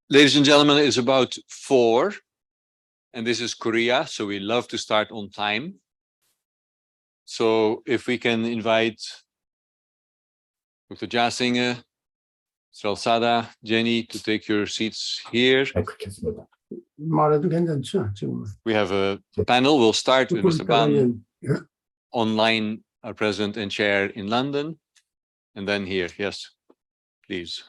Ladies and gentlemen, it's about 4, and this is Korea, so we love to start on time. So if we can invite Dr. Jasinge, Sada, Jenny to take your seats here. 말해도 괜찮죠, 지금. We have a panel. We'll start with Mr. Ban, online, our president and chair in London, and then here. Yes, please.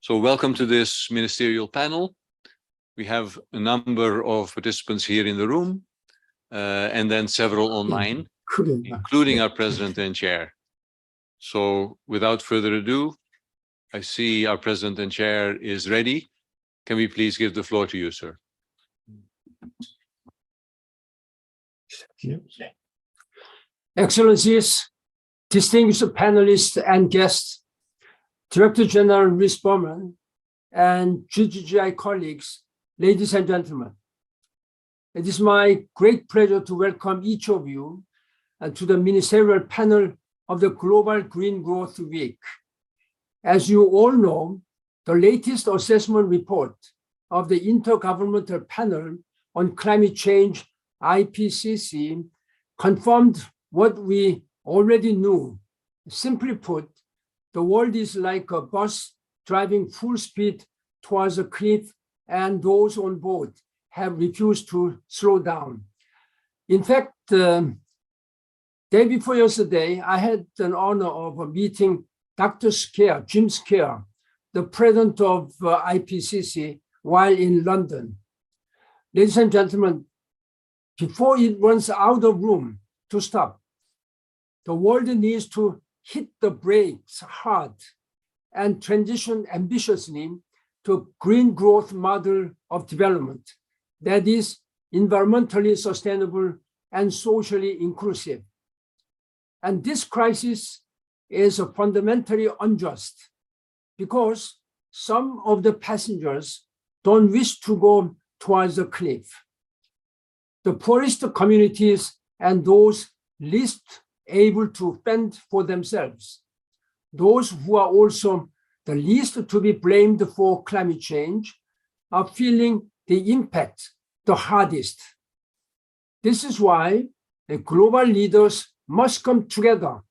So welcome to this ministerial panel. We have a number of participants here in the room, and then several online, including our president and chair. So without further ado, I see our president and chair is ready. Can we please give the floor to you, sir? Excellencies, distinguished panelists and guests, Director General Rhys Berman, and GGGI colleagues, ladies and gentlemen. It is my great pleasure to welcome each of you to the ministerial panel of the Global Green Growth Week. As you all know, the latest assessment report of the Intergovernmental Panel on Climate Change, IPCC, confirmed what we already knew. Simply put, the world is like a bus driving full speed towards a cliff, and those on board have refused to slow down. In fact, day before yesterday, I had an honor of meeting Dr. Scare, Jim Scare, the president of IPCC, while in London. Ladies and gentlemen, before it runs out of room to stop, the world needs to hit the brakes hard and transition ambitiously to a green growth model of development that is environmentally sustainable and socially inclusive. And this crisis is fundamentally unjust because some of the passengers don't wish to go towards the cliff. The poorest communities and those least able to fend for themselves, those who are also the least to be blamed for climate change, are feeling the impact the hardest. This is why the global leaders must come together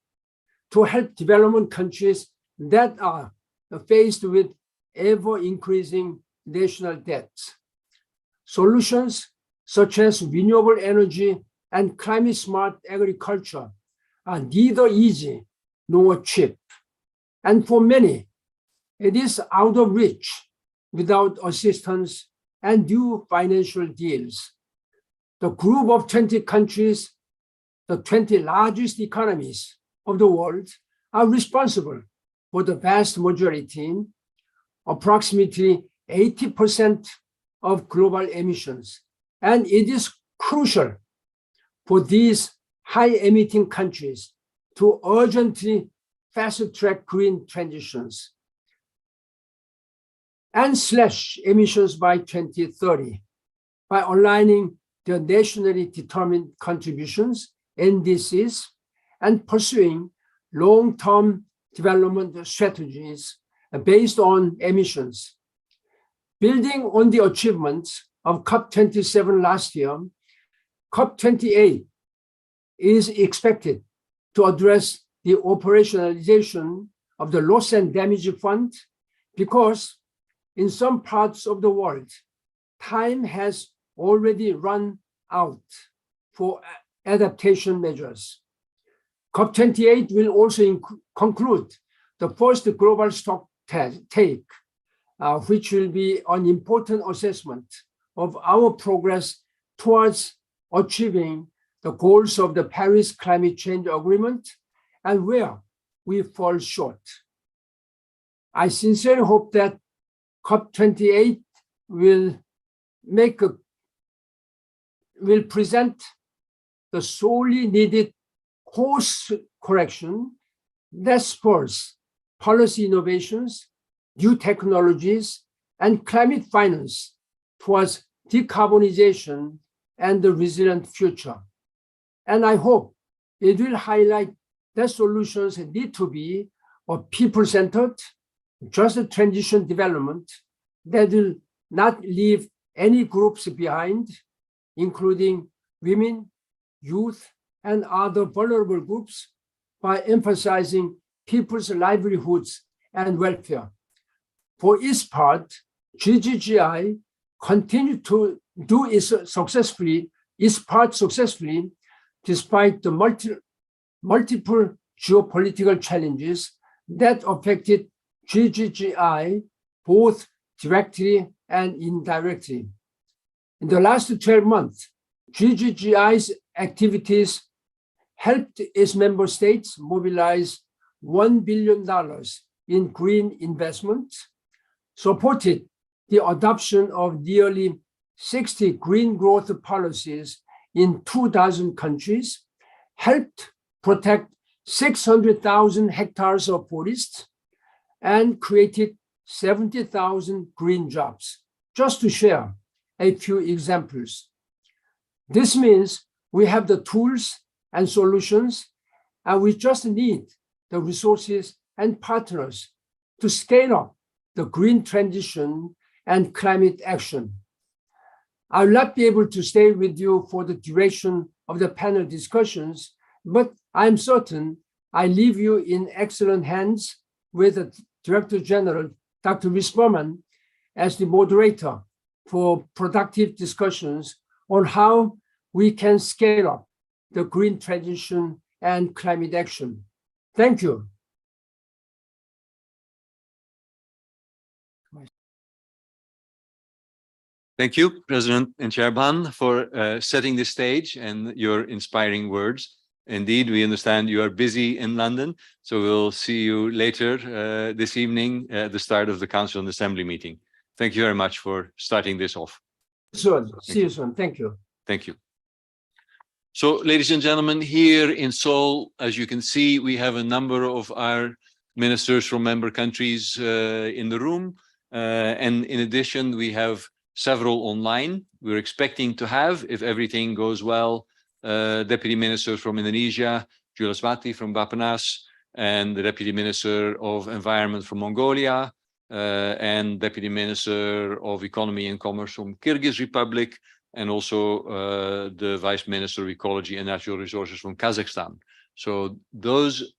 to help development countries that are faced with ever-increasing national debts. Solutions such as renewable energy and climate-smart agriculture are neither easy nor cheap. And for many, it is out of reach without assistance and due financial deals. The group of 20 countries, the 20 largest economies of the world, are responsible for the vast majority, approximately 80% of global emissions. And it is crucial for these high-emitting countries to urgently fast-track green transitions and slash emissions by 2030 by aligning their nationally determined contributions, NDCs, and pursuing long-term development strategies based on emissions. Building on the achievements of COP27 last year, COP28 is expected to address the operationalization of the loss and damage fund because in some parts of the world, time has already run out for adaptation measures. COP28 will also conclude the first global stock take, which will be an important assessment of our progress towards achieving the goals of the Paris Climate Change Agreement and where we fall short. I sincerely hope that COP28 will present the sorely needed course correction that spurs policy innovations, new technologies, and climate finance towards decarbonization and the resilient future. And I hope it will highlight that solutions need to be a people-centered, just transition development that will not leave any groups behind, including women, youth, and other vulnerable groups, by emphasizing people's livelihoods and welfare. For its part, GGGI continued to do its part successfully, despite the multiple geopolitical challenges that affected GGGI both directly and indirectly. In the last 12 months, GGGI's activities helped its member states mobilize $1 billion in green investments, supported the adoption of nearly 60 green growth policies in 2,000 countries, helped protect 600,000 hectares of forests, and created 70,000 green jobs, just to share a few examples. This means we have the tools and solutions, and we just need the resources and partners to scale up the green transition and climate action. I will not be able to stay with you for the duration of the panel discussions, but I'm certain I leave you in excellent hands with the Director General, Dr. Rhys Berman, as the moderator for productive discussions on how we can scale up the green transition and climate action. Thank you. Thank you, President and Chair Ban, for setting the stage and your inspiring words. Indeed, we understand you are busy in London, so we'll see you later this evening at the start of the Council and Assembly meeting. Thank you very much for starting this off. Soon. See you soon. Thank you. Thank you. So, ladies and gentlemen, here in Seoul, as you can see, we have a number of our ministers from member countries in the room. And in addition, we have several online. We're expecting to have, if everything goes well, Deputy Minister from Indonesia, Julius Wati from Bappenas, and the Deputy Minister of Environment from Mongolia, and Deputy Minister of Economy and Commerce from Kyrgyz Republic, and also the Vice Minister of Ecology and Natural Resources from Kazakhstan. So those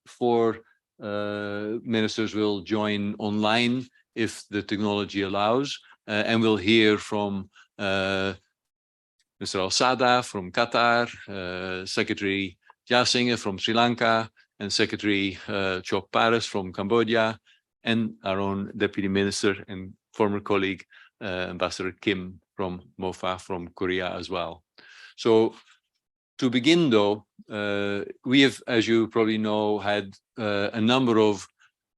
four ministers will join online if the technology allows, and we'll hear from Mr. Al-Sada from Qatar, Secretary Jasinga from Sri Lanka, and Secretary Chok Paris from Cambodia, and our own Deputy Minister and former colleague, Ambassador Kim from MOFA from Korea as well. So to begin though, we have, as you probably know, had a number of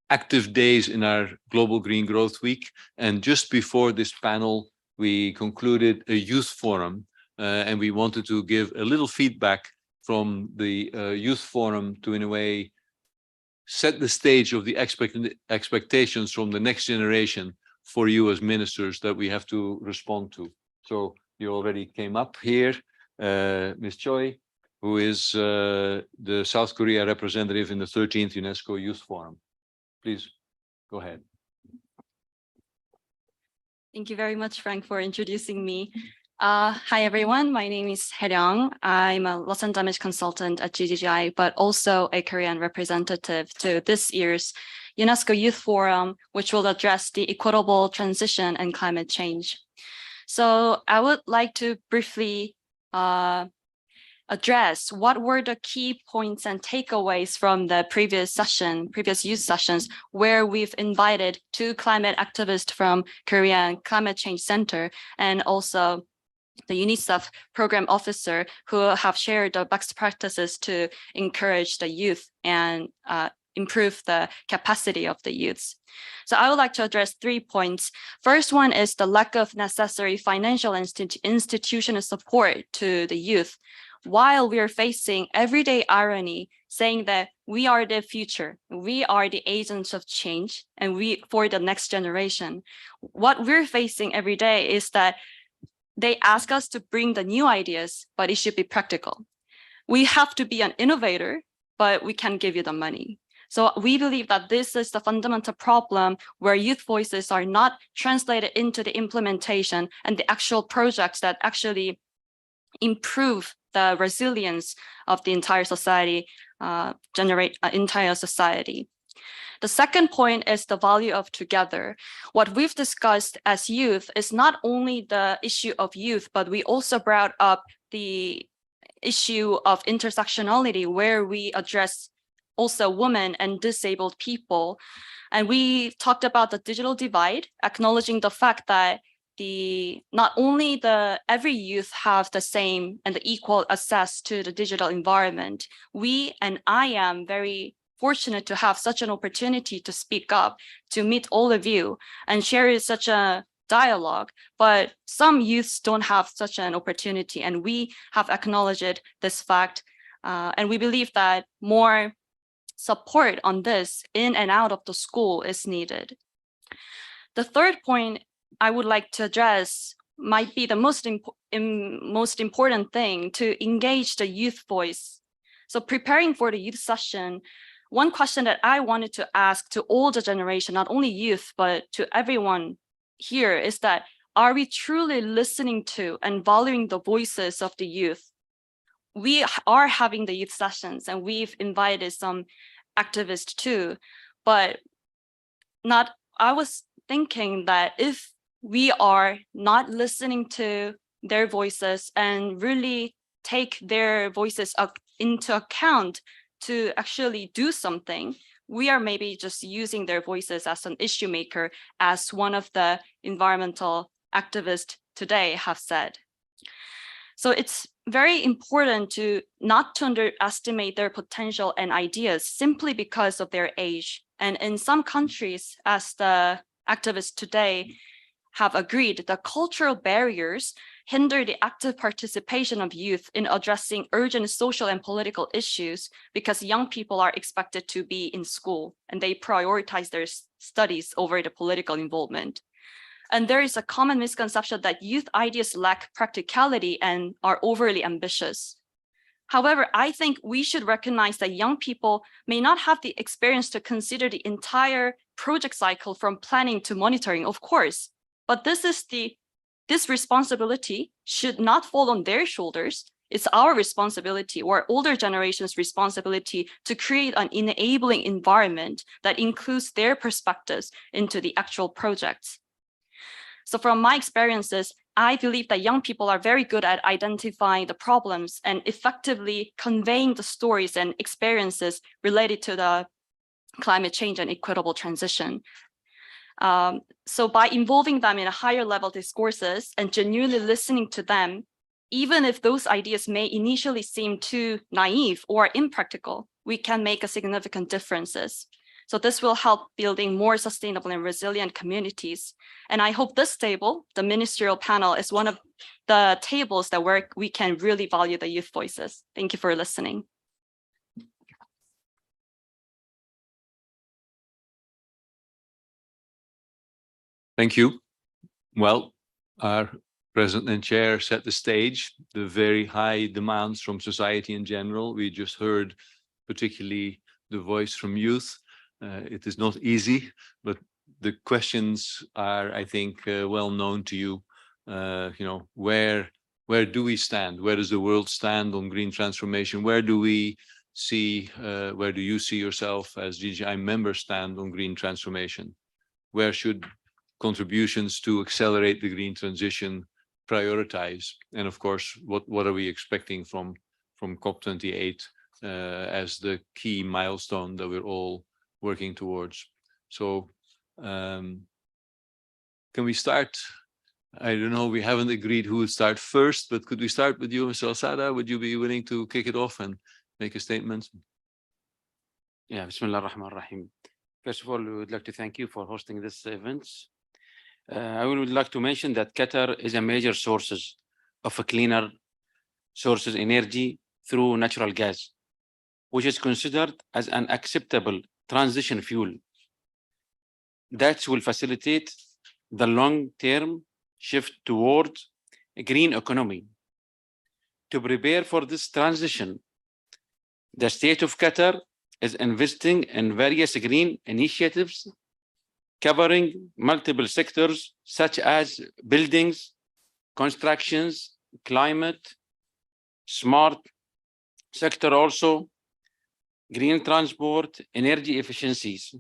active days in our Global Green Growth Week. And just before this panel, we concluded a youth forum, and we wanted to give a little feedback from the youth forum to, in a way, set the stage of the expectations from the next generation for you as ministers that we have to respond to. So you already came up here, Ms. Choi, who is the South Korea representative in the 13th UNESCO Youth Forum. Please go ahead. Thank you very much, Frank, for introducing me. Hi, everyone. My name is Hae-ryung. I'm a loss and damage consultant at GGGI, but also a Korean representative to this year's UNESCO Youth Forum, which will address the equitable transition and climate change. So I would like to briefly address what were the key points and takeaways from the previous youth sessions, where we've invited 2 climate activists from Korean Climate Change Center and also the UNICEF program officer, who have shared the best practices to encourage the youth and improve the capacity of the youths. So I would like to address 3 points. First one is the lack of necessary financial institutional support to the youth. While we are facing everyday irony, saying that we are the future, we are the agents of change, and we for the next generation, what we're facing every day is that they ask us to bring the new ideas, but it should be practical. We have to be an innovator, but we can't give you the money. So we believe that this is the fundamental problem where youth voices are not translated into the implementation and the actual projects that actually improve the resilience of the entire society, entire society. The second point is the value of together. What we've discussed as youth is not only the issue of youth, but we also brought up the issue of intersectionality, where we address also women and disabled people. And we talked about the digital divide, acknowledging the fact that not only every youth have the same and the equal access to the digital environment. We and I am very fortunate to have such an opportunity to speak up, to meet all of you and share such a dialogue, but some youths don't have such an opportunity, and we have acknowledged this fact, and we believe that more support on this in and out of the school is needed. The third point I would like to address might be the most important thing, to engage the youth voice. So preparing for the youth session, one question that I wanted to ask to all the generation, not only youth, but to everyone here, is that, are we truly listening to and valuing the voices of the youth? We are having the youth sessions and we've invited some activists too, but I was thinking that if we are not listening to their voices and really take their voices into account to actually do something, we are maybe just using their voices as an issue maker, as one of the environmental activists today have said. So it's very important to not to underestimate their potential and ideas simply because of their age. And in some countries, as the activists today have agreed, the cultural barriers hinder the active participation of youth in addressing urgent social and political issues, because young people are expected to be in school and they prioritize their studies over the political involvement. And there is a common misconception that youth ideas lack practicality and are overly ambitious. However, I think we should recognize that young people may not have the experience to consider the entire project cycle from planning to monitoring, of course, but this responsibility should not fall on their shoulders. It's our responsibility, or older generation's responsibility, to create an enabling environment that includes their perspectives into the actual projects. So from my experiences, I believe that young people are very good at identifying the problems and effectively conveying the stories and experiences related to the climate change and equitable transition. So by involving them in a higher level discourses and genuinely listening to them, even if those ideas may initially seem too naive or impractical, we can make a significant differences. So this will help building more sustainable and resilient communities. And I hope this table, the ministerial panel, is one of the tables that where we can really value the youth voices. Thank you for listening. Thank you. Well, our president and chair set the stage, the very high demands from society in general. We just heard particularly the voice from youth. It is not easy, but the questions are, I think, well known to you. Where do we stand? Where does the world stand on green transformation? Where do we see, where do you see yourself as GGGI member stand on green transformation? Where should contributions to accelerate the green transition prioritize? And of course, what are we expecting from COP28 as the key milestone that we're all working towards? So can we start? I don't know, we haven't agreed who would start first, but could we start with you, Mr. Alsada? Would you be willing to kick it off and make a statement? Yeah, Bismillah ar-Rahman ar-Rahim. First of all, we would like to thank you for hosting this event. I would like to mention that Qatar is a major source of a cleaner sources energy through natural gas, which is considered as an acceptable transition fuel that will facilitate the long-term shift towards a green economy. To prepare for this transition, The state of Qatar is investing in various green initiatives covering multiple sectors such as buildings, constructions, climate, smart sector also, green transport, energy efficiencies.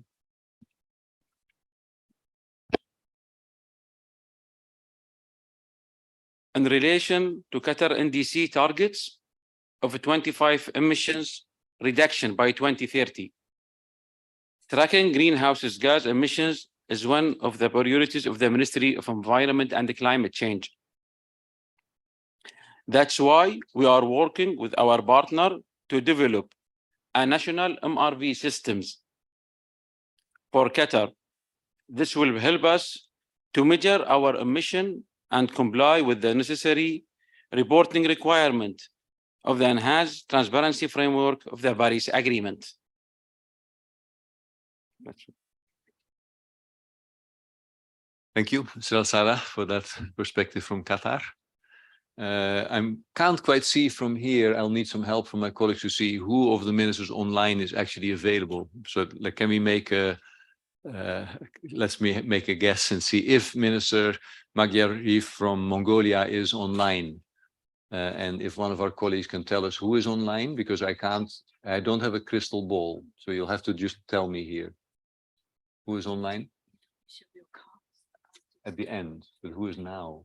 In relation to Qatar NDC targets of 25 emissions reduction by 2030, tracking greenhouse gas emissions is one of the priorities of the Ministry of Environment and Climate Change. That's why we are working with our partner to develop a national MRV systems for Qatar. This will help us to measure our emission and comply with the necessary reporting requirement of the enhanced transparency framework of the Paris Agreement. Thank you, Mr. Al-Sada, for that perspective from Qatar. I can't quite see from here. I'll need some help from my colleagues to see who of the ministers online is actually available. So can we make a, let's make a guess and see if Minister Magyarif from Mongolia is online. And if one of our colleagues can tell us who is online, because I don't have a crystal ball. So you'll have to just tell me here. Who is online? At the end, but who is now?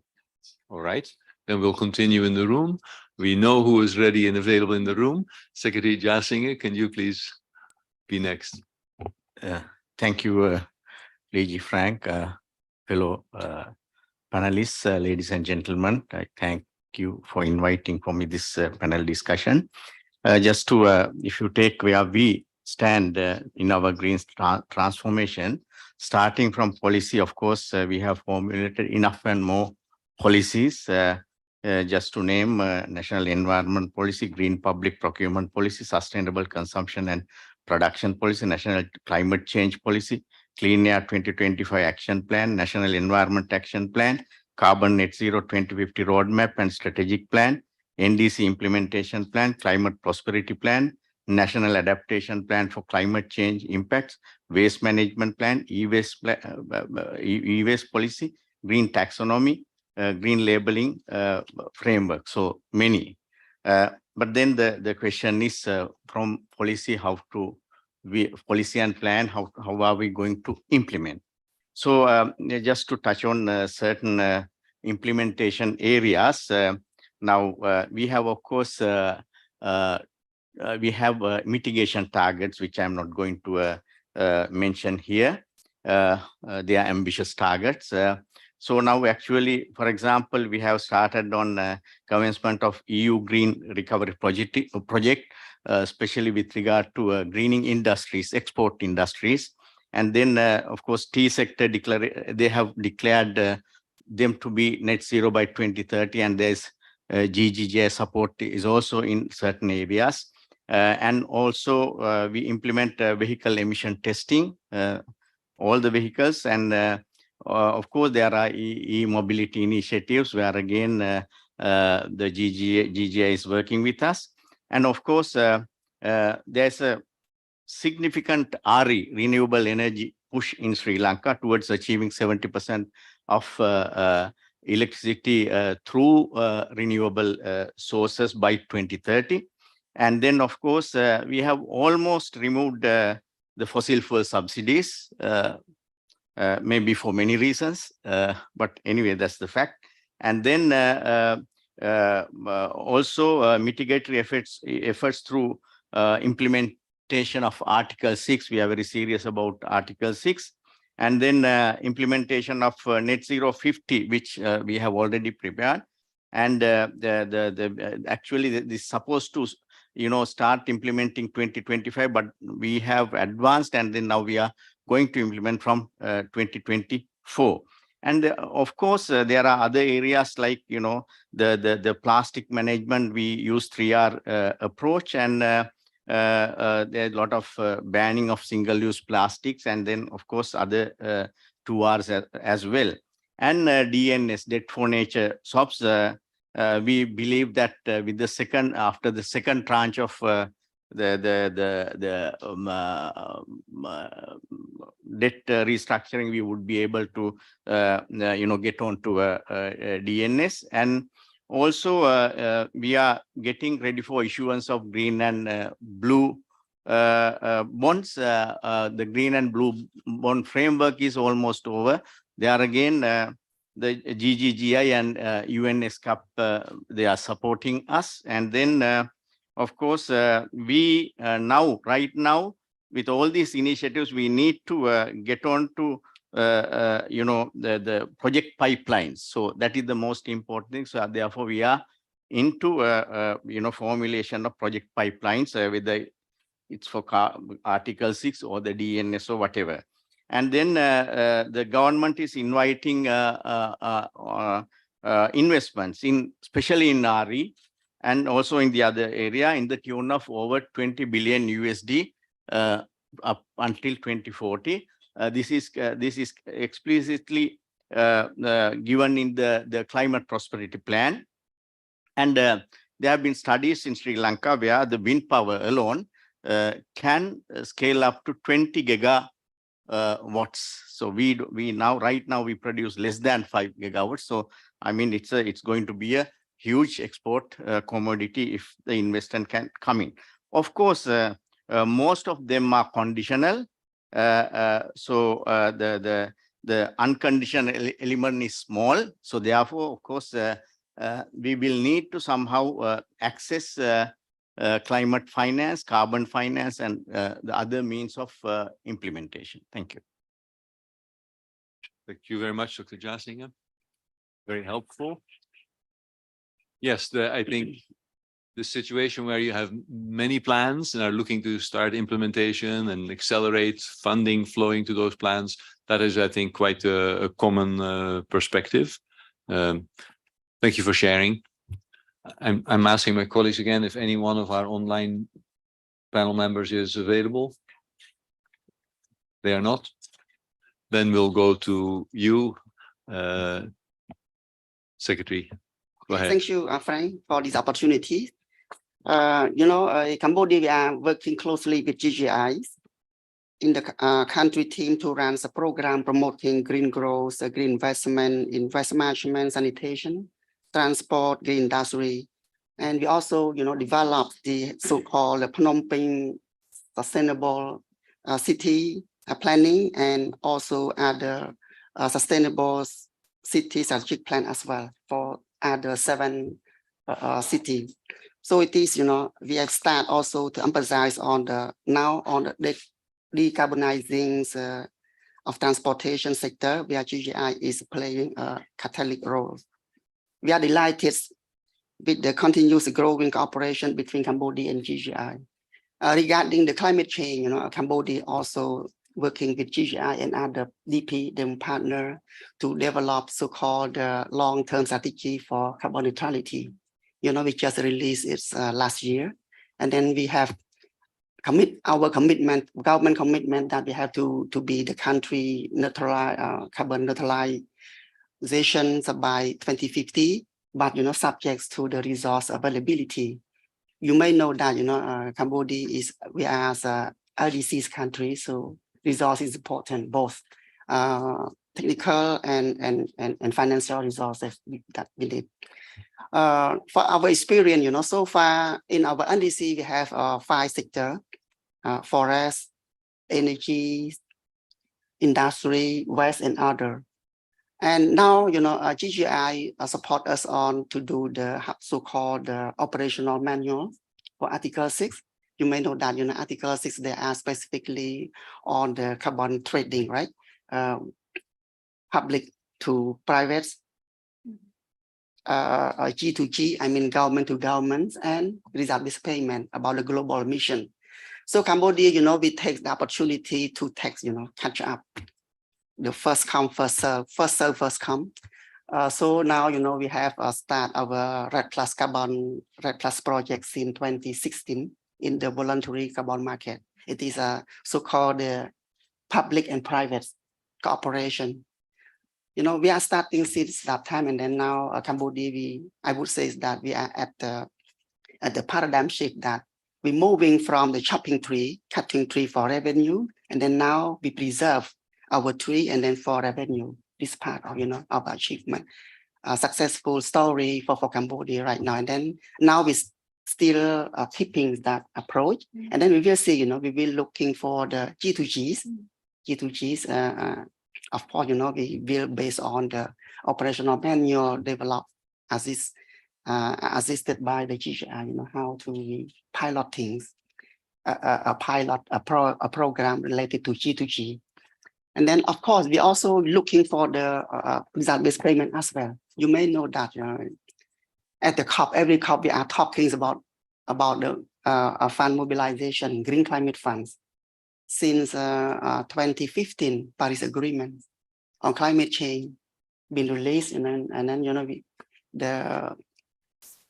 All right, then we'll continue in the room. We know who is ready and available in the room. Secretary Jasinger, can you please be next? Thank you, Lady Frank, fellow panelists, ladies and gentlemen. I thank you for inviting for me this panel discussion. Just to, if you take where we stand in our green transformation, starting from policy, of course, we have formulated enough and more policies, just to name National Environment Policy, Green Public Procurement Policy, Sustainable Consumption and Production Policy, National Climate Change Policy, Clean Air 2025 Action Plan, National Environment Action Plan, Carbon Net Zero 2050 Roadmap and Strategic Plan, NDC Implementation Plan, Climate Prosperity Plan, National Adaptation Plan for Climate Change Impacts, Waste Management Plan, e-waste policy, Green Taxonomy, Green Labeling Framework. So many. But then the question is from policy, policy and plan, how are we going to implement? So just to touch on certain implementation areas, now we have, of course, we have mitigation targets, which I'm not going to mention here. They are ambitious targets. So now actually, for example, we have started on commencement of EU Green Recovery project, especially with regard to greening industries, export industries. And then, of course, tea sector, they have declared them to be net zero by 2030, and there's GGGI support is also in certain areas. And also, we implement vehicle emission testing, all the vehicles. And of course, there are e-mobility initiatives where, again, the GGGI is working with us. And of course, there's a significant RE, renewable energy push in Sri Lanka towards achieving 70% of electricity through renewable sources by 2030. And then, of course, we have almost removed the fossil fuel subsidies, maybe for many reasons, but anyway, that's the fact. And then also mitigatory efforts through implementation of Article 6. We are very serious about Article 6. And then implementation of Net Zero 50, which we have already prepared. And actually, this is supposed to start implementing 2025, but we have advanced, and then now we are going to implement from 2024. And of course, there are other areas like, the plastic management. We use 3R approach, and there's a lot of banning of single-use plastics, and then, of course, other 2Rs as well. And DNS, Debt for Nature SOPs, we believe that with after the second tranche of debt restructuring, we would be able to, get on to DNS. And also, we are getting ready for issuance of green and blue bonds. The green and blue bond framework is almost over. There again, the GGGI and UNSCAP, they are supporting us. And then, of course, we right now, with all these initiatives, we need to get on to, the project pipelines. So that is the most important thing. So therefore, we are into, formulation of project pipelines with it's for Article 6 or the DNS or whatever. And then the government is inviting investments, especially in RE, and also in the other area, in the tune of over 20 billion USD up until 2040. This is explicitly given in the climate prosperity plan. And there have been studies in Sri Lanka where the wind power alone can scale up to 20 gigawatts. So we right now we produce less than 5 gigawatts. So I mean, it's going to be a huge export commodity if the investment can come in. Of course, most of them are conditional. So the unconditional element is small. So therefore, of course, we will need to somehow access climate finance, carbon finance, and the other means of implementation. Thank you. Thank you very much, Dr. Jasingham. Very helpful. Yes, I think the situation where you have many plans and are looking to start implementation and accelerate funding flowing to those plans, that is, I think, quite a common perspective. Thank you for sharing. I'm asking my colleagues again if any one of our online panel members is available. They are not. Then we'll go to you, Secretary. Go ahead. Thank you, Frank, for this opportunity. In Cambodia, we are working closely with GGGI in the country team to run the program promoting green growth, green investment, investment management, sanitation, transport, green industry. And we also, developed the so-called Phnom Penh sustainable city planning, and also other sustainable city strategic plan as well for other 7 cities. So it is, we have started also to emphasize on the decarbonizing of transportation sector, where GGI is playing a catalytic role. We are delighted with the continuous growing cooperation between Cambodia and GGI. Regarding the climate change, Cambodia also working with GGI and other DP, them partner, to develop so-called long-term strategy for carbon neutrality. We just released it last year. And then we have our commitment, government commitment, that we have to be the country carbon neutralization by 2050, but subject to the resource availability. You may know that Cambodia we are a LDC's country, so resource is important, both technical and financial resources that we need. For our experience, so far in our NDC, we have 5 sectors: forest, energy, industry, waste, and other. And now, GGI support us on to do the so-called operational manual for Article 6. You may know that, Article 6, they are specifically on the carbon trading, right? Public to private, G2G, I mean government to government, and result-based payment about the global emission. So Cambodia, we take the opportunity to catch up. The first come, first serve, first come. So now, we have start our Red Plus project in 2016 in the voluntary carbon market. It is a so-called public and private cooperation. We are starting since that time, and then now Cambodia, I would say that we are at the paradigm shift that we're moving from the chopping tree, cutting tree for revenue, and then now we preserve our tree and then for revenue. This part of, of achievement, a successful story for Cambodia right now. And then now we still keeping that approach. And then we will see, we will looking for the G2Gs. G2Gs, of course, we will based on the operational manual developed assisted by the GGGI, how to pilot things, a program related to G2G. And then, of course, we're also looking for the result-based payment as well. You may know that at the COP, every COP, we are talking about the fund mobilization, green climate funds. Since 2015, Paris Agreement on climate change been released, and then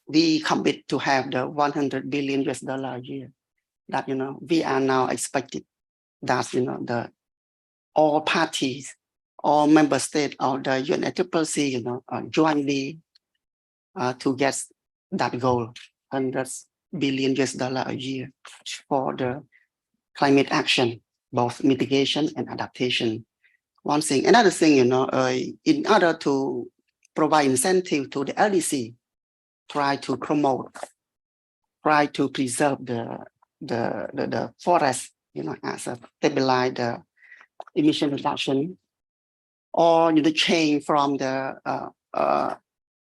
we commit to have the $100 billion a year. That we are now expected that all parties, all member states of the UNFCCC, jointly to get that goal, $100 billion a year for the climate action, both mitigation and adaptation. One thing, another thing, in order to provide incentive to the LDC, try to promote, try to preserve the forest, as a stabilize the emission reduction, or the change from the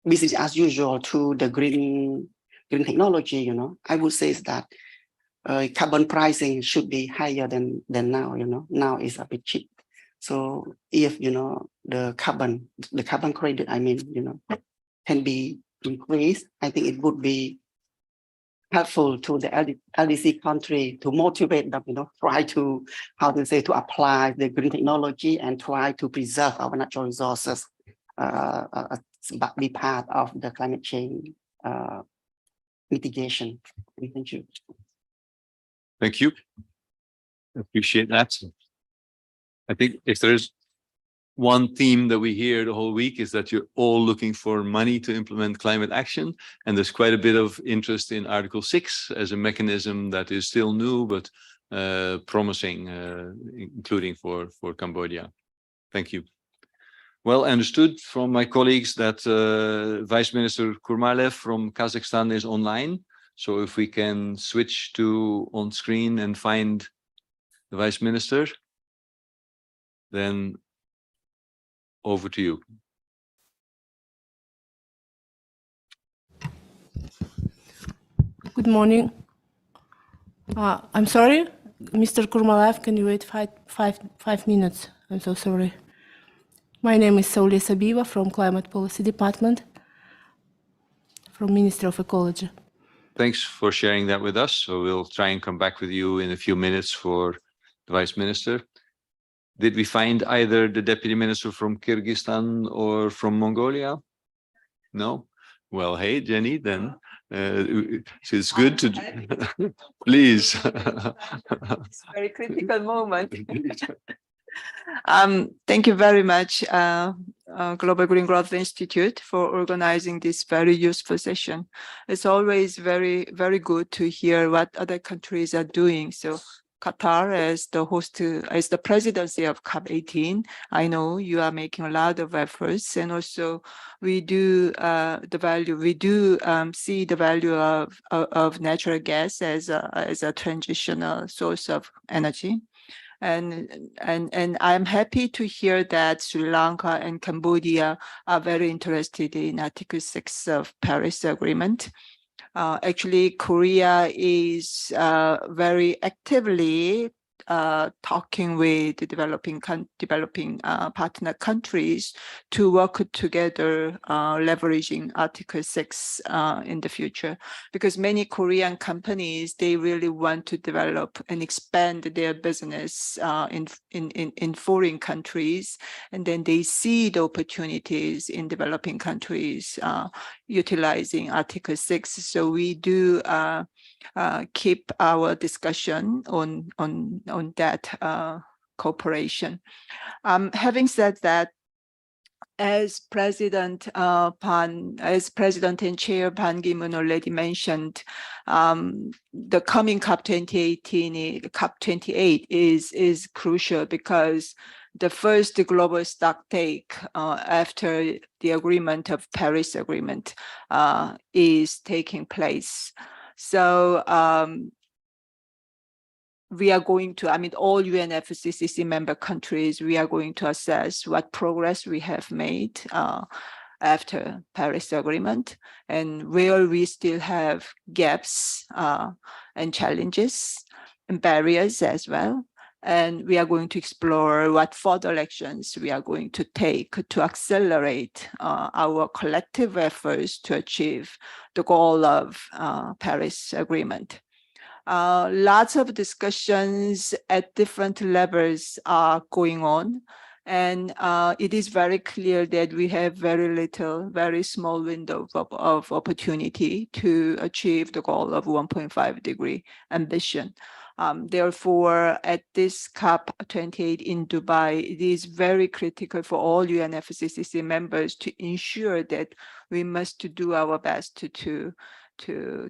business as usual to the green technology. I would say that carbon pricing should be higher than now. Now is a bit cheap. So if the carbon credit, can be increased, I think it would be helpful to the LDC country to motivate them, try to, to apply the green technology and try to preserve our natural resources, but be part of the climate change mitigation. Thank you. Thank you. Appreciate that. I think if there is one theme that we hear the whole week is that you're all looking for money to implement climate action. And there's quite a bit of interest in Article 6 as a mechanism that is still new, but promising, including for Cambodia. Thank you. Well understood from my colleagues that Vice Minister Kurmalev from Kazakhstan is online. So if we can switch to on screen and find the Vice Minister, then over to you. Good morning. I'm sorry, Mr. Kurmalev, can you wait five minutes? I'm so sorry. My name is Saulia Sabiva from Climate Policy Department, from Ministry of Ecology. Thanks for sharing that with us. So we'll try and come back with you in a few minutes for the Vice Minister. Did we find either the Deputy Minister from Kyrgyzstan or from Mongolia? No? Well, hey, Jenny, then it's good to please. It's a very critical moment. Thank you very much, Global Green Growth Institute, for organizing this very useful session. It's always very, very good to hear what other countries are doing. So Qatar as the host, as the presidency of COP18, I know you are making a lot of efforts, and also we do see the value of natural gas as a transitional source of energy. And I'm happy to hear that Sri Lanka and Cambodia are very interested in Article 6 of Paris Agreement. Actually, Korea is very actively talking with the developing partner countries to work together, leveraging Article 6 in the future, because many Korean companies, they really want to develop and expand their business in foreign countries, and then they see the opportunities in developing countries utilizing Article 6. So we do keep our discussion on that cooperation. Having said that, as President and Chair Ban Ki-moon already mentioned, the coming COP28 is crucial because the first global stocktake after the agreement of Paris Agreement is taking place. So we are going to, all UNFCCC member countries, we are going to assess what progress we have made after Paris Agreement and where we still have gaps and challenges and barriers as well. And we are going to explore what further actions we are going to take to accelerate our collective efforts to achieve the goal of Paris Agreement. Lots of discussions at different levels are going on. And it is very clear that we have very small window of opportunity to achieve the goal of 1.5 degree ambition. Therefore, at this COP28 in Dubai, it is very critical for all UNFCCC members to ensure that we must do our best to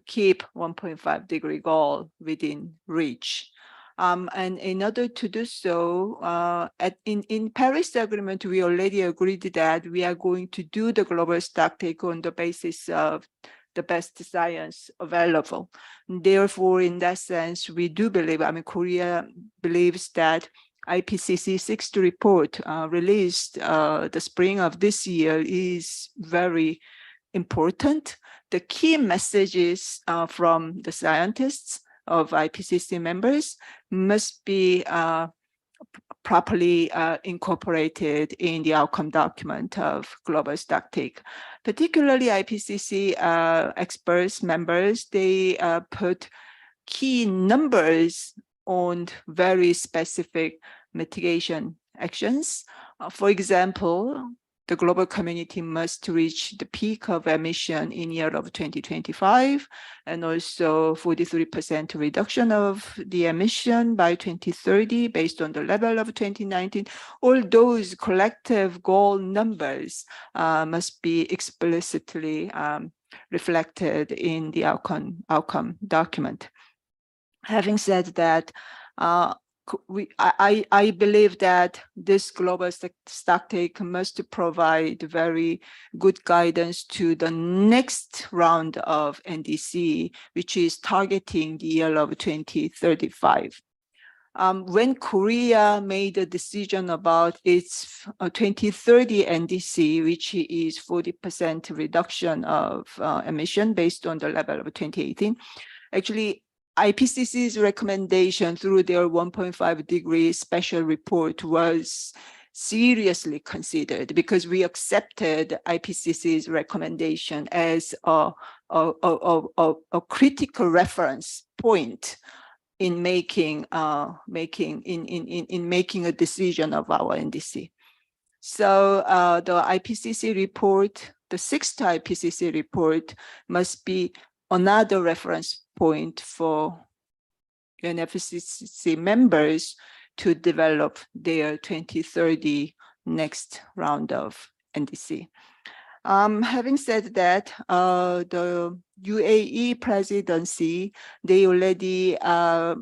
keep 1.5 degree goal within reach. And in order to do so, in Paris Agreement, we already agreed that we are going to do the global stocktake on the basis of the best science available. Therefore, in that sense, we do believe, Korea believes that IPCC sixth report released the spring of this year is very important. The key messages from the scientists of IPCC members must be properly incorporated in the outcome document of global stocktake. Particularly IPCC experts, members, they put key numbers on very specific mitigation actions. For example, the global community must reach the peak of emission in year of 2025, and also 43% reduction of the emission by 2030 based on the level of 2019. All those collective goal numbers must be explicitly reflected in the outcome document. Having said that, I believe that this global stocktake must provide very good guidance to the next round of NDC, which is targeting the year of 2035. When Korea made a decision about its 2030 NDC, which is 40% reduction of emission based on the level of 2018, actually, IPCC's recommendation through their 1.5 degree special report was seriously considered because we accepted IPCC's recommendation as a critical reference point in making a decision of our NDC. So the IPCC report, the sixth IPCC report, must be another reference point for UNFCCC members to develop their 2030 next round of NDC. Having said that, the UAE presidency, they already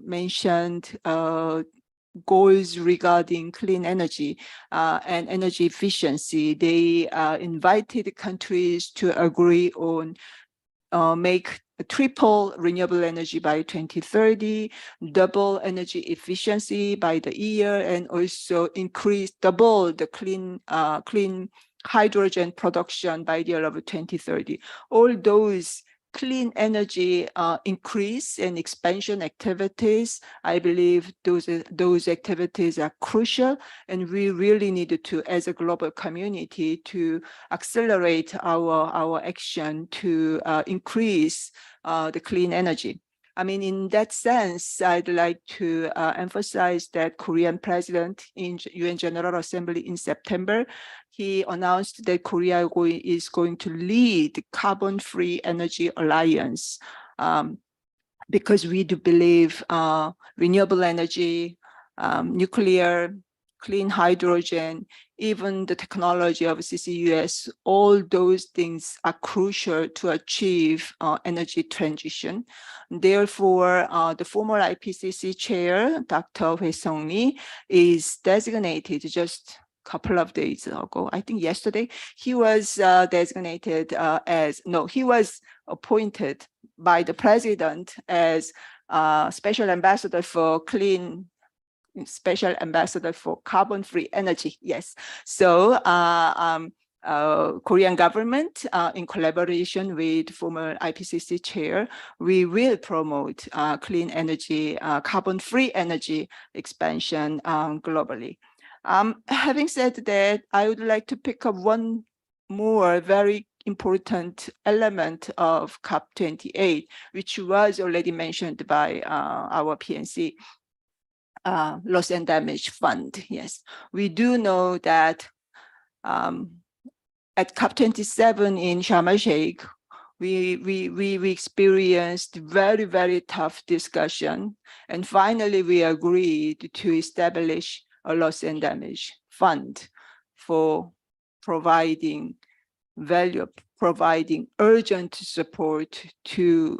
mentioned goals regarding clean energy and energy efficiency. They invited countries to agree on make triple renewable energy by 2030, double energy efficiency by the year, and also double the clean hydrogen production by the year of 2030. All those clean energy increase and expansion activities, I believe those activities are crucial, and we really needed to, as a global community, to accelerate our action to increase the clean energy. In that sense, I'd like to emphasize that Korean president in UN General Assembly in September, he announced that Korea is going to lead carbon-free energy alliance because we do believe renewable energy, nuclear, clean hydrogen, even the technology of CCUS, all those things are crucial to achieve energy transition. Therefore, the former IPCC chair, Dr. Hwee Sung-lee, is designated just a couple of days ago, I think yesterday, he was designated he was appointed by the president as special ambassador for carbon-free energy. Yes. So Korean government, in collaboration with former IPCC chair, we will promote clean energy, carbon-free energy expansion globally. Having said that, I would like to pick up one more very important element of COP28, which was already mentioned by our PNC. Loss and damage fund. Yes, we do know that at COP27 in Sharm el-Sheikh, we experienced very, very tough discussion. And finally, we agreed to establish a loss and damage fund for providing urgent support to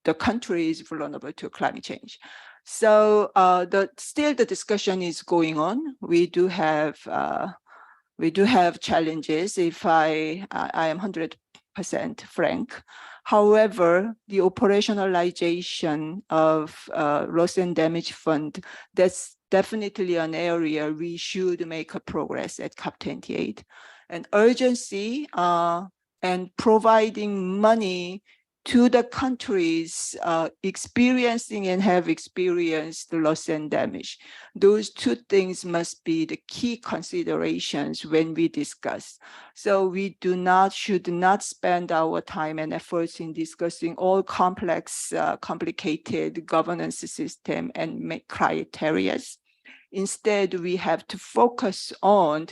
the countries vulnerable to climate change. So still the discussion is going on. We do have challenges, if I am 100% frank. However, the operationalization of loss and damage fund, that's definitely an area we should make a progress at COP28. And urgency and providing money to the countries experiencing and have experienced loss and damage. Those two things must be the key considerations when we discuss. So we should not spend our time and efforts in discussing all complex, complicated governance system and make criteria. Instead, we have to focus on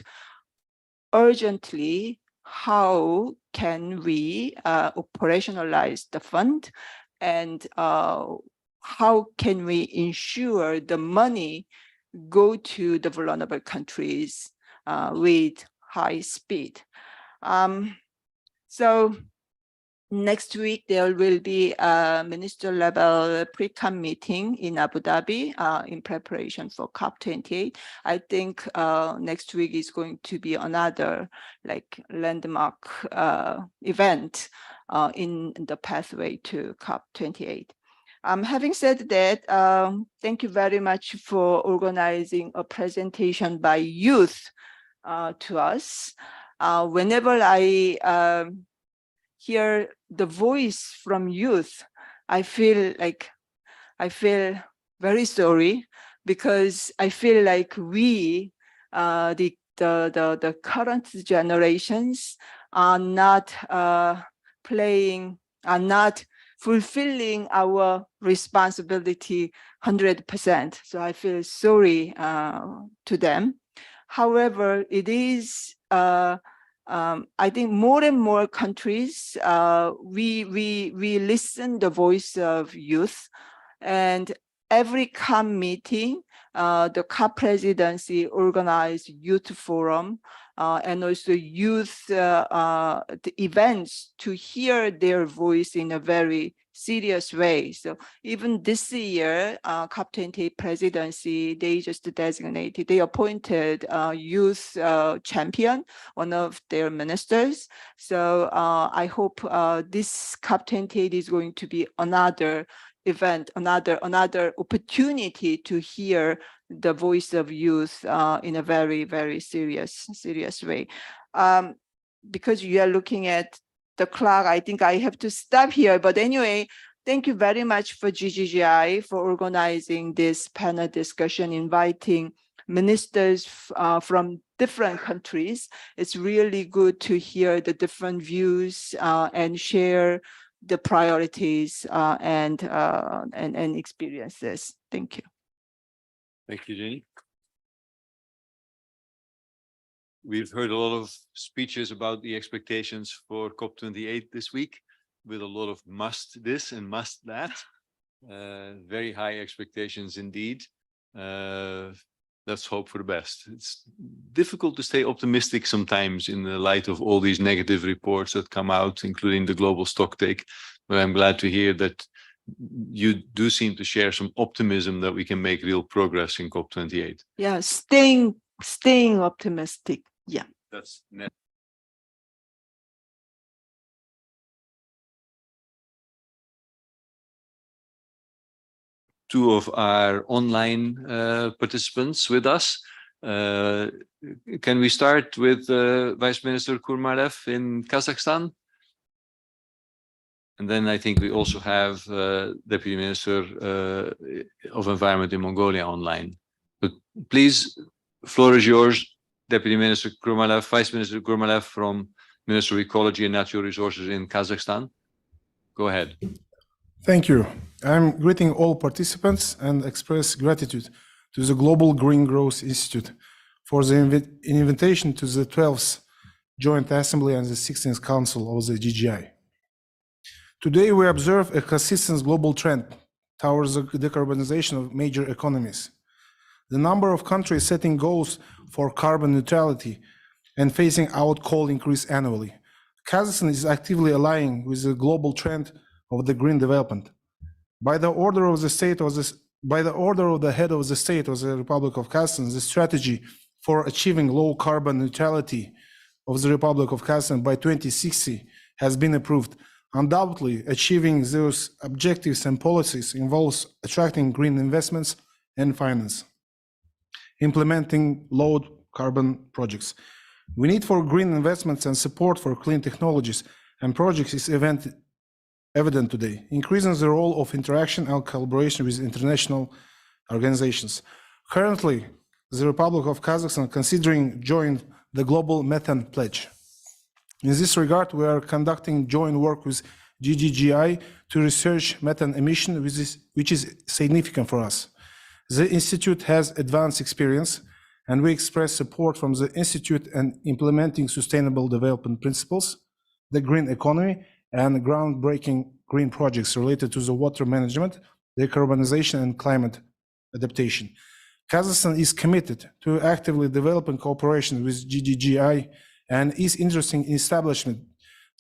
urgently how can we operationalize the fund, and how can we ensure the money go to the vulnerable countries with high speed. So next week, there will be a minister level pre-COP meeting in Abu Dhabi in preparation for COP28. I think next week is going to be another landmark event in the pathway to COP28. Having said that, thank you very much for organizing a presentation by youth to us. Whenever I hear the voice from youth, I feel very sorry, because I feel like we, the current generations, are not fulfilling our responsibility 100%. So I feel sorry to them. However, it is I think more and more countries, we listen the voice of youth, and every COP meeting, the COP presidency organized youth forum and also youth the events to hear their voice in a very serious way. So even this year, COP28 presidency, they appointed a youth champion, one of their ministers. So I hope this COP28 is going to be another event, another opportunity to hear the voice of youth in a very, very serious way. Because you are looking at the clock, I think I have to stop here. But anyway, thank you very much for GGGI for organizing this panel discussion, inviting ministers from different countries. It's really good to hear the different views and share the priorities and experiences. Thank you. Thank you, Jenny. We've heard a lot of speeches about the expectations for COP28 this week, with a lot of must this and must that. Very high expectations indeed. let's hope for the best. It's difficult to stay optimistic sometimes in the light of all these negative reports that come out, including the global stock take. But I'm glad to hear that you do seem to share some optimism that we can make real progress in COP28. Yeah, staying optimistic. Yeah. That's two of our online participants with us. Can we start with Vice Minister Kurmalev in Kazakhstan? And then I think we also have Deputy Minister of Environment in Mongolia online. But please, floor is yours, Deputy Minister Kurmalev, Vice Minister Kurmalev from Ministry of Ecology and Natural Resources in Kazakhstan. Go ahead. Thank you. I'm greeting all participants and express gratitude to the Global Green Growth Institute for the invitation to the 12th Joint Assembly and the 16th Council of the GGI. Today, we observe a consistent global trend towards the decarbonization of major economies. The number of countries setting goals for carbon neutrality and phasing out coal increase annually. Kazakhstan is actively aligning with the global trend of the green development. By the order of the head of the state of the Republic of Kazakhstan, the strategy for achieving low carbon neutrality of the Republic of Kazakhstan by 2060 has been approved. Undoubtedly, achieving those objectives and policies involves attracting green investments and finance, implementing low carbon projects. We need for green investments and support for clean technologies and projects is evident today, increasing the role of interaction and collaboration with international organizations. Currently, the Republic of Kazakhstan considering joining the Global Methane Pledge. In this regard, we are conducting joint work with GGGI to research methane emission, which is significant for us. The Institute has advanced experience, and we express support from the Institute in implementing sustainable development principles, the green economy, and groundbreaking green projects related to the water management, decarbonization, and climate adaptation. Kazakhstan is committed to actively developing cooperation with GGGI and is interested in establishing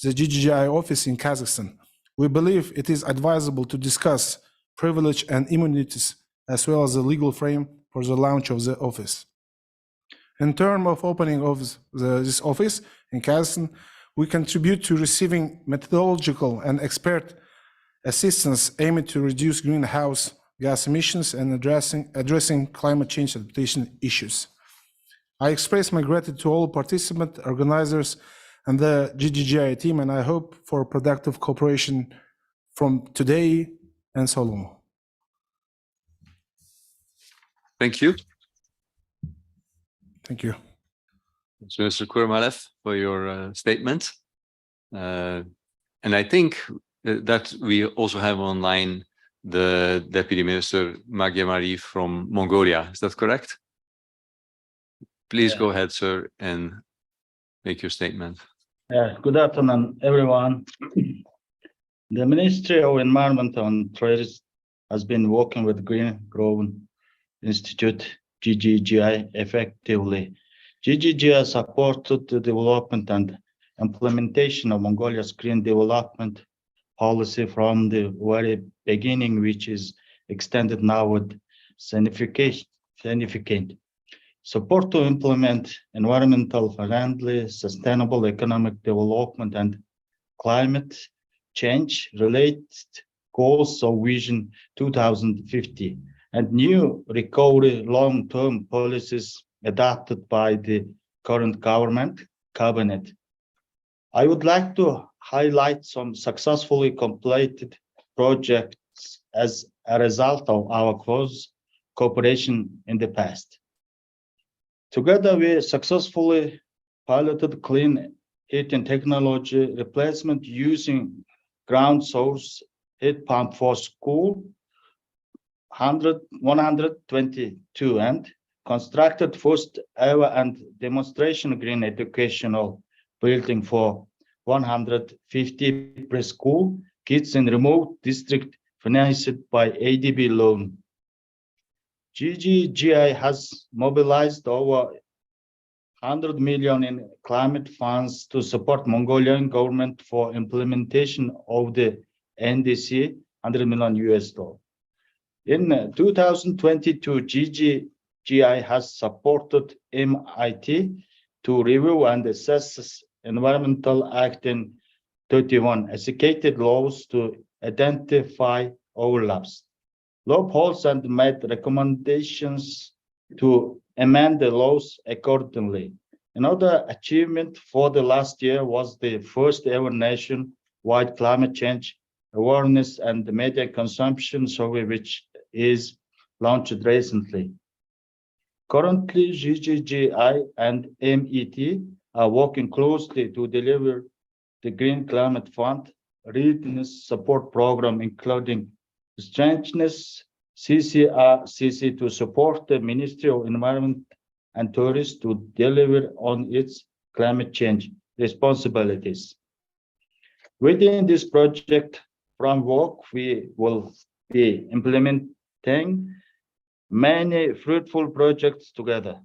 the GGGI office in Kazakhstan. We believe it is advisable to discuss privilege and immunities as well as the legal frame for the launch of the office. In terms of opening of this office in Kazakhstan, we contribute to receiving methodological and expert assistance aimed to reduce greenhouse gas emissions and addressing climate change adaptation issues. I express my gratitude to all participants, organizers, and the GGGI team, and I hope for productive cooperation from today and so long. Thank you. Thank you. Thanks, Mr. Kurmalev, for your statement. And I think that we also have online the Deputy Minister Magyamari from Mongolia. Is that correct? Please go ahead, sir, and make your statement. Good afternoon, everyone. The Ministry of Environment and Trade has been working with Green Growth Institute, GGGI, effectively. GGGI supported the development and implementation of Mongolia's green development policy from the very beginning, which is extended now with significant support to implement environmental friendly, sustainable economic development and climate change related goals of Vision 2050 and new recovery long-term policies adopted by the current government cabinet. I would like to highlight some successfully completed projects as a result of our close cooperation in the past. Together, we successfully piloted clean heating technology replacement using ground source heat pump for school 122 and constructed first ever and demonstration green educational building for 150 preschool kids in remote district financed by ADB loan. GGGI has mobilized over 100 million in climate funds to support Mongolian government for implementation of the NDC, $100 million. In 2022, GGGI has supported MIT to review and assess Environmental Act in 31 executed laws to identify overlaps, loopholes, and made recommendations to amend the laws accordingly. Another achievement for the last year was the first ever nationwide climate change awareness and media consumption survey, which is launched recently. Currently, GGGI and MET are working closely to deliver the Green Climate Fund Readiness Support Program, including strengthness CCRCC to support the Ministry of Environment and Tourism to deliver on its climate change responsibilities. Within this project framework, we will be implementing many fruitful projects together.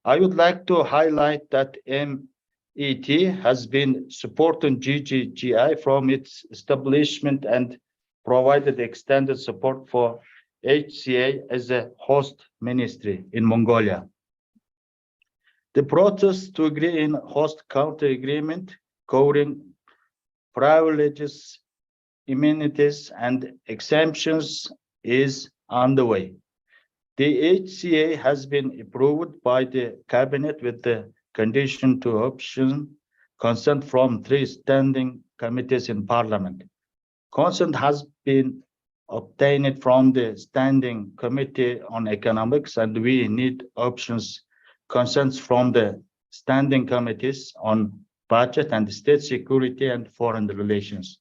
I would like to highlight that MET has been supporting GGGI from its establishment and provided extended support for HCA as a host ministry in Mongolia. The process to agree in host country agreement covering privileges, immunities, and exemptions is underway. The HCA has been approved by the cabinet with the condition to option consent from 3 standing committees in parliament. Consent has been obtained from the Standing Committee on Economics, and we need options consents from the Standing Committees on Budget and State Security and Foreign Relations.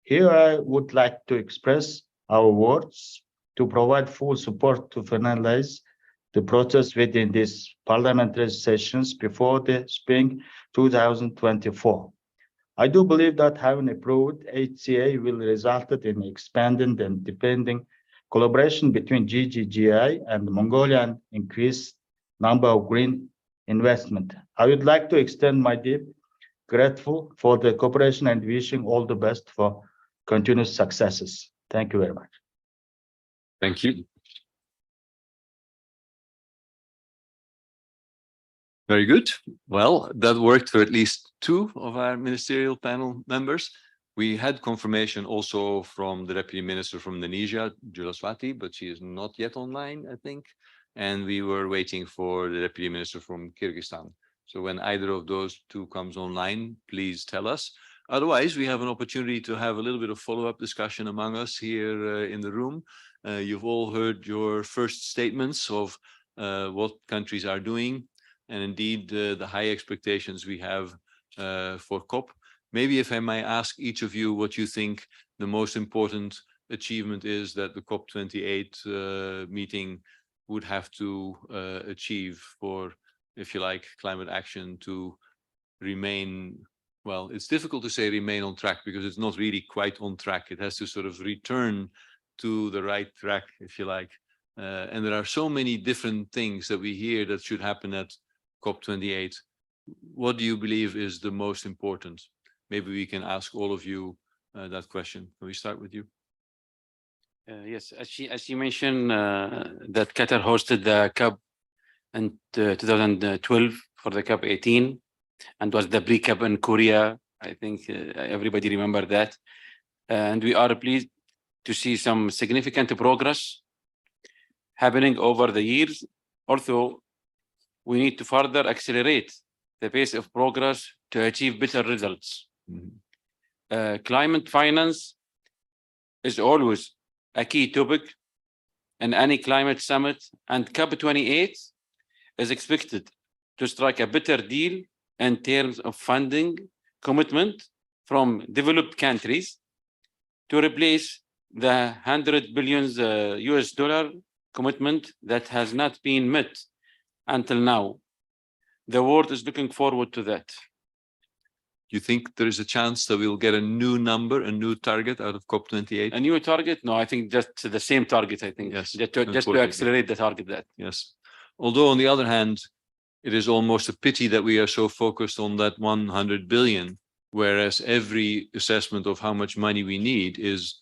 Here I would like to express our words to provide full support to finalize the process within these parliamentary sessions before the spring 2024. I do believe that having approved HCA will result in expanding and deepening collaboration between GGGI and Mongolia and increased number of green investment. I would like to extend my deep grateful for the cooperation and wishing all the best for continuous successes. Thank you very much. Thank you. Very good. Well, that worked for at least 2 of our ministerial panel members. We had confirmation also from the Deputy Minister from Indonesia, Julaswati, but she is not yet online, I think. And we were waiting for the Deputy Minister from Kyrgyzstan. So when either of those 2 comes online, please tell us. Otherwise, we have an opportunity to have a little bit of follow-up discussion among us here in the room. You've all heard your first statements of what countries are doing, and indeed the high expectations we have for COP. Maybe if I might ask each of you what you think the most important achievement is that the COP28 meeting would have to achieve for, if you like, climate action to remain, well, it's difficult to say remain on track because it's not really quite on track. It has to sort of return to the right track, if you like. And there are so many different things that we hear that should happen at COP28. What do you believe is the most important? Maybe we can ask all of you that question. Can we start with you? Yes, as you mentioned, that Qatar hosted the COP in 2012 for the COP 18, and was the pre-COP in Korea. I think everybody remember that. And we are pleased to see some significant progress happening over the years. Although we need to further accelerate the pace of progress to achieve better results. Climate finance is always a key topic in any climate summit, and COP28 is expected to strike a better deal in terms of funding commitment from developed countries to replace the $100 billion US commitment that has not been met until now. The world is looking forward to that. you think there is a chance that we'll get a new number, a new target out of COP28? A new target? No, I think just the same target, I think. Yes, Just to unfortunately. accelerate the target that. Yes. Although on the other hand, it is almost a pity that we are so focused on that 100 billion, whereas every assessment of how much money we need is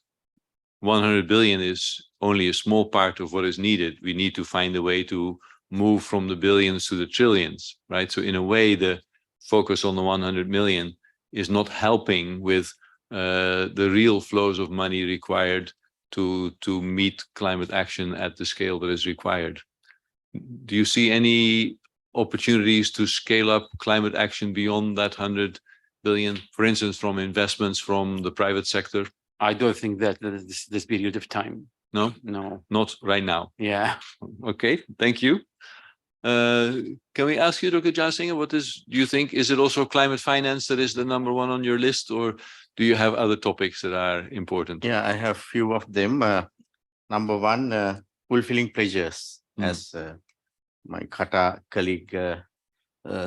100 billion is only a small part of what is needed. We need to find a way to move from the billions to the trillions, right? So in a way, the focus on the 100 million is not helping with the real flows of money required to meet climate action at the scale that is required. Do you see any opportunities to scale up climate action beyond that 100 billion, for instance, from investments from the private sector? I don't think that this period of time. No? No. Not right now. Yeah. Okay, thank you. Can we ask you, Dr. Jasinger, do you think, is it also climate finance that is the number one on your list, or do you have other topics that are important? Yeah, I have few of them. Number one, fulfilling pleasures, as my Qatar colleague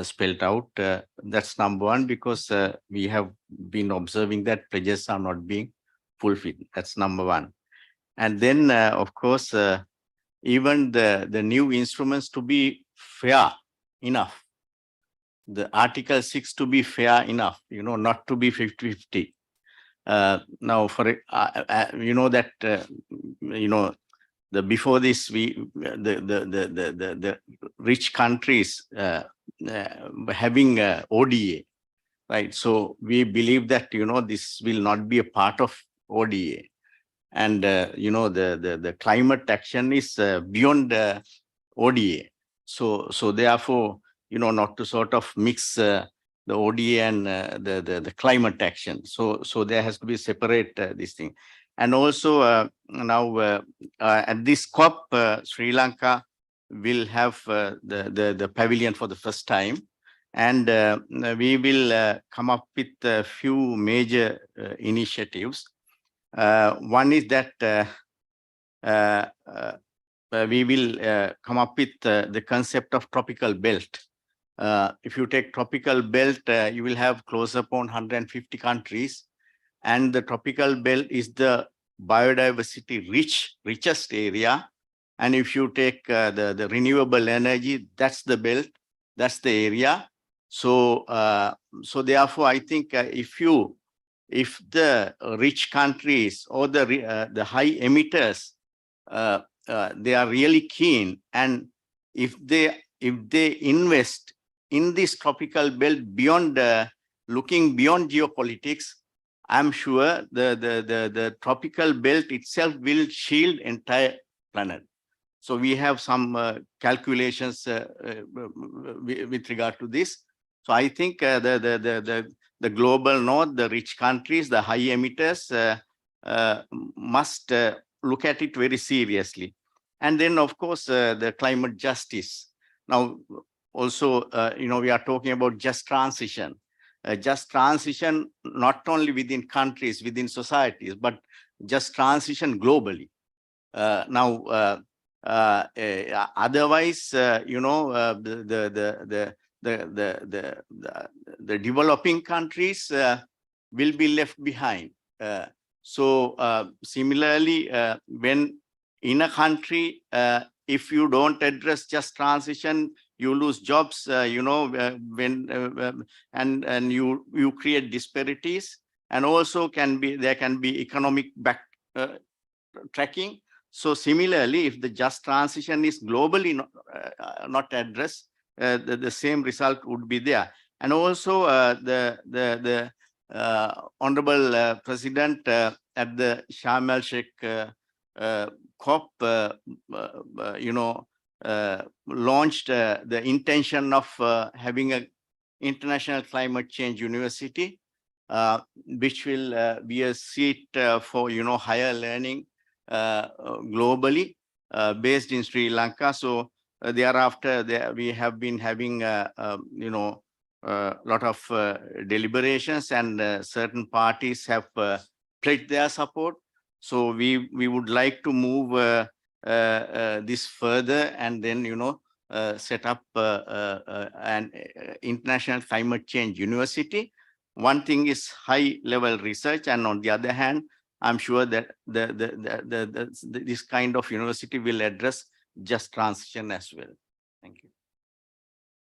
spelled out. That's number one, because we have been observing that pledges are not being fulfilled. That's number one. And then, of course, even the new instruments to be fair enough. The Article 6 to be fair enough, not to be 50-50. Now, for before this, the rich countries having ODA, right? So we believe that this will not be a part of ODA, and the climate action is beyond ODA. So therefore, not to sort of mix the ODA and the climate action. So there has to be separate this thing. And also now at this COP, Sri Lanka will have the pavilion for the first time, and we will come up with a few major initiatives. One is that we will come up with the concept of tropical belt. If you take tropical belt, you will have close upon 150 countries. And the tropical belt is the biodiversity richest area. And if you take the renewable energy, that's the belt, that's the area. So therefore, I think if the rich countries or the high emitters, they are really keen, and if they invest in this tropical belt beyond looking beyond geopolitics, I'm sure the tropical belt itself will shield entire planet. So we have some calculations with regard to this. So I think the global north, the rich countries, the high emitters must look at it very seriously. And then, of course, the climate justice. Now, also, we are talking about just transition. Just transition, not only within countries, within societies, but just transition globally. Otherwise, the developing countries will be left behind. Similarly, when in a country, if you don't address just transition, you lose jobs, and you create disparities, and also there can be economic backtracking. So similarly, if the just transition is globally not addressed, the same result would be there. And also the Honorable President at the Sharm el-Sheikh COP, launched the intention of having an international climate change university, which will be a seat for higher learning globally, based in Sri Lanka. So thereafter, we have been having lot of deliberations, and certain parties have pledged their support. So we would like to move this further, and then set up an international climate change university, one thing is high level research, and on the other hand, I'm sure that this kind of university will address just transition as well. Thank you.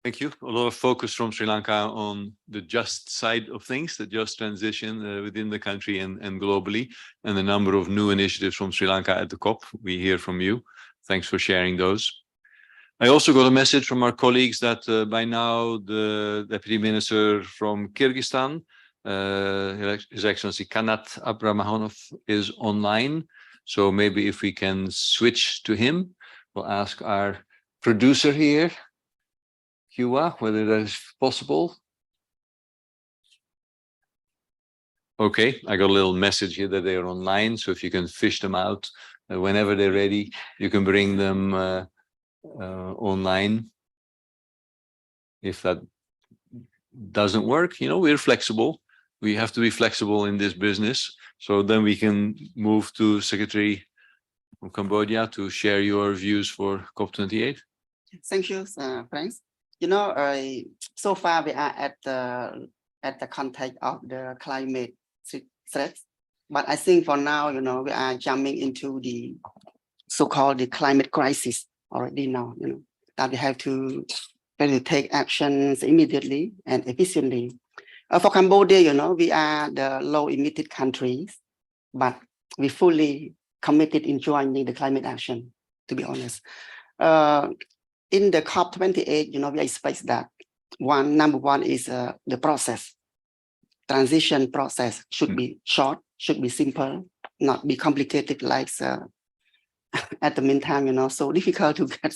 Thank you. A lot of focus from Sri Lanka on the just side of things, the just transition within the country and globally, and the number of new initiatives from Sri Lanka at the COP. We hear from you. Thanks for sharing those. I also got a message from our colleagues that by now the Deputy Minister from Kyrgyzstan, His Excellency Kanat Abramahonov, is online. So maybe if we can switch to him, we'll ask our producer here, Hua, whether that is possible. Okay, I got a little message here that they are online. So if you can fish them out whenever they're ready, you can bring them online. If that doesn't work, we're flexible. We have to be flexible in this business. So then we can move to Secretary from Cambodia to share your views for COP28. Thank you, Frank. So far we are at the context of the climate threat, but I think for now, we are jumping into the so-called the climate crisis already now. That we have to really take actions immediately and efficiently. For Cambodia, we are the low-emitted countries, but we fully committed in joining the climate action. To be honest. In the COP28, we expect that number one is the process. Transition process should be short, should be simple, not be complicated like at the meantime, so difficult to get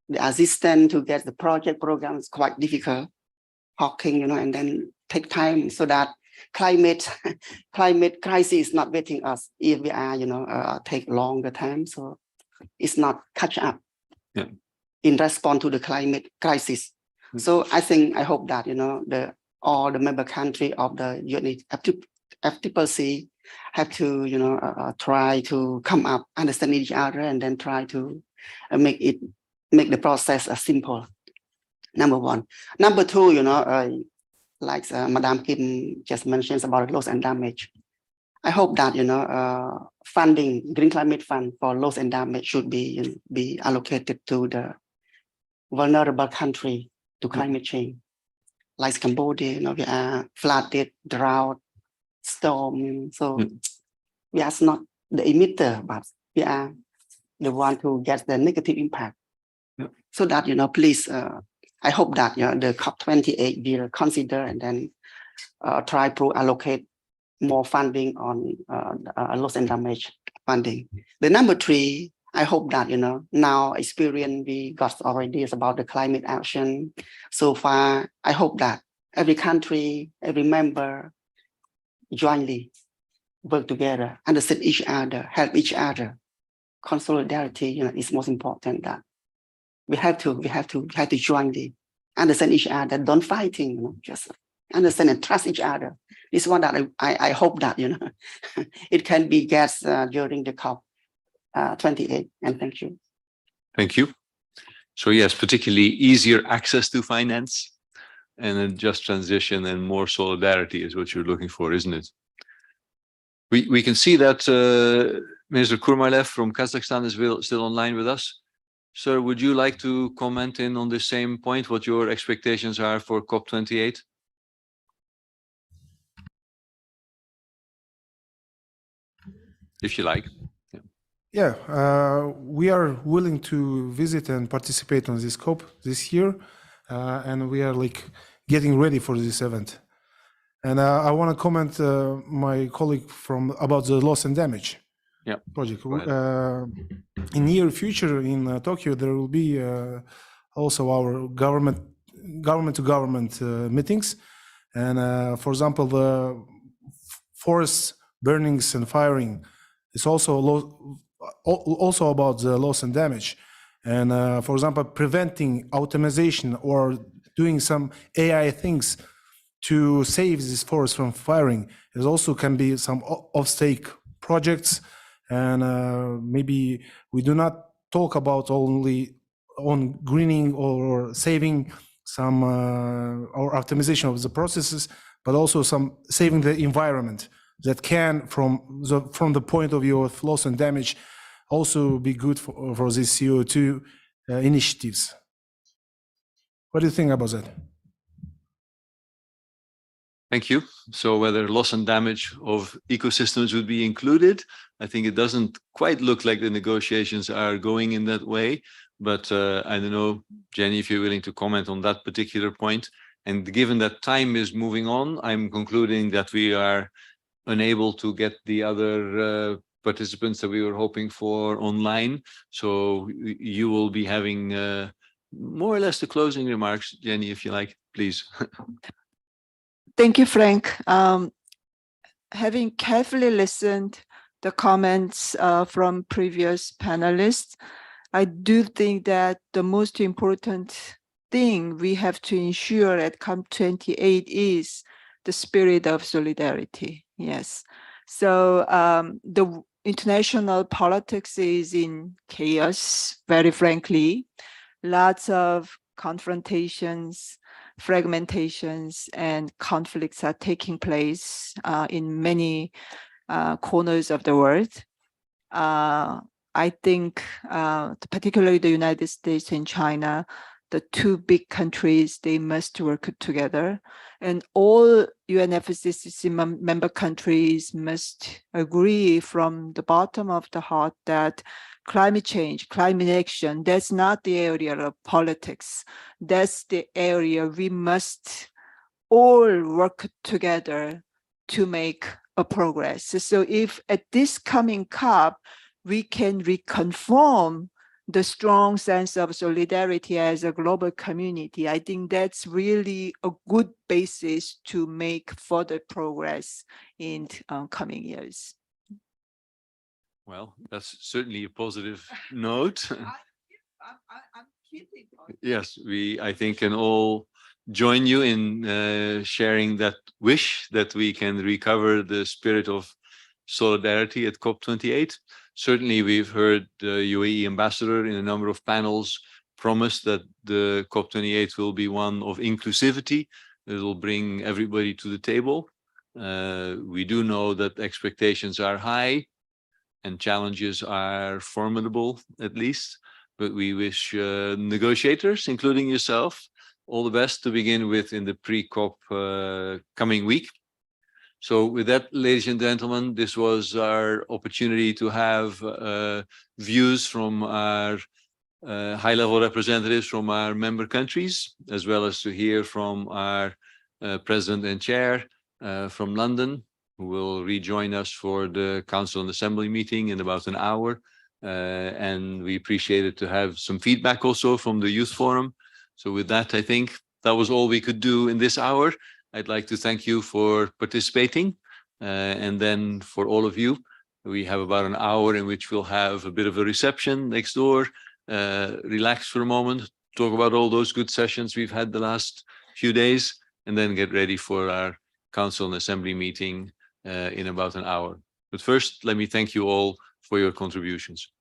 the assistance, to get the project program is quite difficult. Talking, and then take time so that climate crisis is not waiting us if we are, take longer time. So it's not catch up. Yeah. In response to the climate crisis. So I hope that, all the member countries of the FCCC have to, try to come up, understand each other, and then try to make the process simple. Number one. Number two, like Madam Kim just mentioned about loss and damage. I hope that, funding, Green Climate Fund for loss and damage should be allocated to the vulnerable country to climate change. Like Cambodia, we are flooded, drought, storm. So we are not the emitter, but we are the one who gets the negative impact. So that, please, I hope that the COP28 will consider and then try to allocate more funding on loss and damage funding. The number three, I hope that, now experience we got already is about the climate action. So far, I hope that every country, every member jointly work together, understand each other, help each other. Solidarity, is most important. That we have to jointly understand each other. Don't fighting, just understand and trust each other. This is one that I hope that it can be guessed during the COP28. And thank you. Thank you. So yes, particularly easier access to finance and a just transition and more solidarity is what you're looking for, isn't it? We can see that Minister Kurmalev from Kazakhstan is still online with us. Sir, would you like to comment in on the same point, what your expectations are for COP28? If you like. Yeah, we are willing to visit and participate on this COP this year, and we are getting ready for this event. And I want to comment my colleague about the loss and damage project. In near future in Tokyo, there will be also our government to government meetings, and for example, the forest burnings and firing is also about the loss and damage, and for example, preventing automation or doing some AI things to save this forest from firing is also can be some off-stake projects, and maybe we do not talk about only on greening or saving some or optimization of the processes, but also some saving the environment that can, from the point of view of loss and damage, also be good for these CO2 initiatives. What do you think about that? Thank you. So whether loss and damage of ecosystems would be included, I think it doesn't quite look like the negotiations are going in that way. But I don't know, Jenny, if you're willing to comment on that particular point. And given that time is moving on, I'm concluding that we are unable to get the other participants that we were hoping for online. So you will be having more or less the closing remarks, Jenny, if you like, please. Thank you, Frank. Having carefully listened the comments from previous panelists, I do think that the most important thing we have to ensure at COP28 is the spirit of solidarity. Yes. So the international politics is in chaos, very frankly. Lots of confrontations, fragmentations, and conflicts are taking place in many corners of the world. I think particularly the United States and China, the two big countries, they must work together. And all UNFCCC member countries must agree from the bottom of the heart that climate change, climate action, that's not the area of politics. That's the area we must all work together to make a progress. So if at this coming COP, we can reconfirm the strong sense of solidarity as a global community, I think that's really a good basis to make further progress in coming years. Well, that's certainly a positive note. I'm keeping on. Yes, we, I think, can all join you in sharing that wish that we can recover the spirit of solidarity at COP28. Certainly, we've heard the UAE ambassador in a number of panels promise that the COP28 will be one of inclusivity. It will bring everybody to the table. We do know that expectations are high and challenges are formidable, at least. But we wish negotiators, including yourself, all the best to begin with in the pre-COP coming week. So with that, ladies and gentlemen, this was our opportunity to have views from our high-level representatives from our member countries, as well as to hear from our president and chair from London, who will rejoin us for the Council and Assembly meeting in about an hour. And we appreciated to have some feedback also from the Youth Forum. So with that, I think that was all we could do in this hour. I'd like to thank you for participating. And then for all of you, we have about an hour in which we'll have a bit of a reception next door, relax for a moment, talk about all those good sessions we've had the last few days, and then get ready for our Council and Assembly meeting in about an hour. But first, let me thank you all for your contributions.